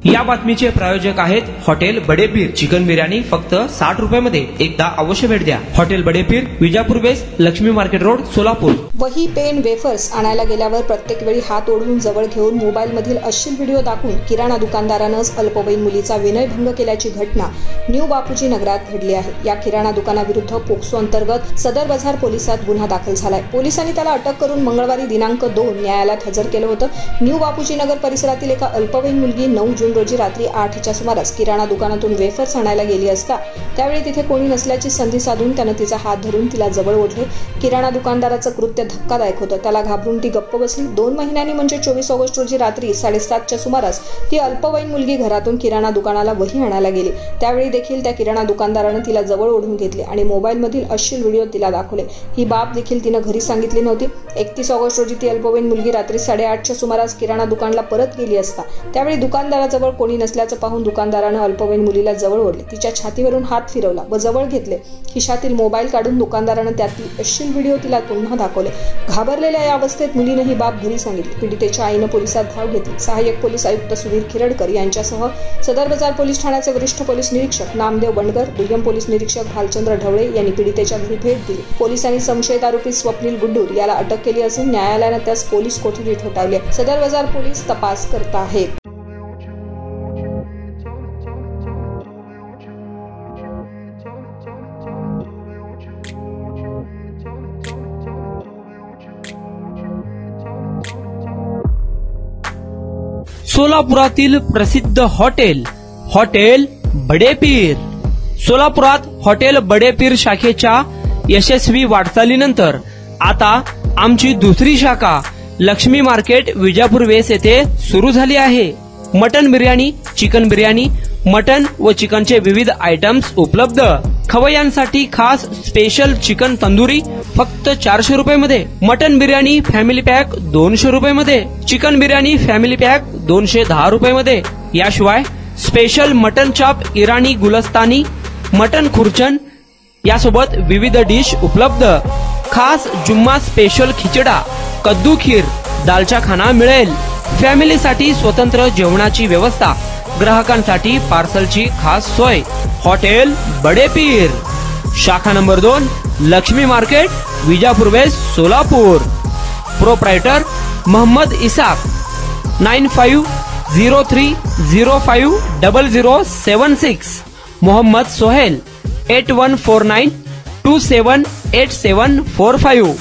या बातमीचे प्रायोजक आहेत हॉटेल बडेपीर। चिकन बिर्याणी फक्त 60 रुपयामध्ये। एकदा अवश्य भेट द्या। Hotel Badepir, Vijapur west, Laxmi market road, Solapur. वही, पेन, वेफर्स आणायला गेल्यावर प्रत्येक वेळी हात ओढून जवळ घेऊन मोबाईल मधील अश्लील व्हिडिओ दाखवून किराणा दुकानदारानंच अल्पवयीन मुलीचा विनयभंग केल्याची घटना न्यू बापूजी नगरात घडली आहे। या किराणा दुकानाविरुद्ध पोक्सो अंतर्गत सदर बाजार पोलिसात गुन्हा दाखल झालाय। पोलिसांनी त्याला अटक करून मंगळवारी दिनांक 2 न्यायालयात हजर केलं होतं। न्यू बापूजी नगर परिसरातील एका अल्पवयीन मुलगी 9 जून रोजी रात्री 8च्या सुमारास किराणा दुकानातून वेफर्स आणायला गेली असता त्यावेळी तिथे कोणी नसल्याची संधी साधून त्यानं तिचा हात धरून तिला जवळ ओढले। किराणा दुकानदाराचं कृत्य धक्कादायक होतं। त्याला घाबरून ती गप्प बसली। 2 महिन्यांनी म्हणजे 24 ऑगस्ट रोजी रात्री 7:30च्या सुमारास ती अल्पवयीन मुलगी घरातून किराणा दुकानाला वही आणायला गेली। त्यावेळी देखील त्या किराणा दुकानदारानं तिला जवळ ओढून घेतले आणि मोबाईलमधील अश्लील व्हिडिओ तिला दाखवले। ही बाब देखील तिनं घरी सांगितली नव्हती। 31 ऑगस्ट रोजी ती अल्पवयीन मुलगी रात्री 8:30च्या सुमारास किराणा दुकानला परत गेली असता त्यावेळी दुकानदाराजवळ कोणी नसल्याचं पाहून दुकानदारानं अल्पवयीन मुलीला जवळ ओढले, तिच्या छातीवरून हात फिरवला व जवळ घेतले। खिशातील मोबाईल काढून दुकानदारानं त्यातील अश्लील व्हिडिओ तिला पुन्हा दाखवले। घाबरलेल्या या अवस्थेत मुलीनं ही बाब घरी सांगितली। पीडितेच्या आईनं पोलिसात धाव घेतली। सहाय्यक पोलीस आयुक्त सुधीर खिरडकर यांच्यासह सदर बाजार पोलीस ठाण्याचे वरिष्ठ पोलीस निरीक्षक नामदेव बंडगर, दुय्यम पोलीस निरीक्षक भालचंद्र ढवळे यांनी पीडितेच्या घरी भेट दिली। पोलिसांनी संशयित आरोपी स्वप्नील गुड्डूर याला अटक केली असून न्यायालयानं त्यास पोलीस कोठडी ठोठावली। सदर बाजार पोलीस तपास करत आहेत। सोलापुरातील प्रसिद्ध हॉटेल बडेपीर। सोलापुरात हॉटेल बडेपीर शाखेच्या यशस्वी वाटचालीनंतर आता आमची दुसरी शाखा लक्ष्मी मार्केट विजापूर वेस्ट येथे सुरू झाली आहे। Mutton biryani, chicken biryani, mutton व चिकनचे विविध आयटम्स उपलब्ध। खवय्यांसाठी खास स्पेशल चिकन तंदुरी फक्त 400 रुपयामध्ये। मटन बिर्याणी फॅमिली पॅक 200 रुपयामध्ये। चिकन बिर्याणी फॅमिली पॅक 210 रुपयामध्ये। याशिवाय स्पेशल मटन चाप, इराणी गुलस्तानी, मटन खुर्चन यासोबत विविध डिश उपलब्ध। खास जुम्मा स्पेशल खिचडा, कद्दू खीर, दालचा खाना मिळेल। फॅमिलीसाठी स्वतंत्र जेवणाची व्यवस्था, ग्राहकांसाठी पार्सलची खास सोय। हॉटेल बडेपीर, शाखा number 2, Laxmi market, Vijapur west, Solapur. Proprietor Mohammad Isaq, 9503050076। Mohammad Sohail, 8149278745।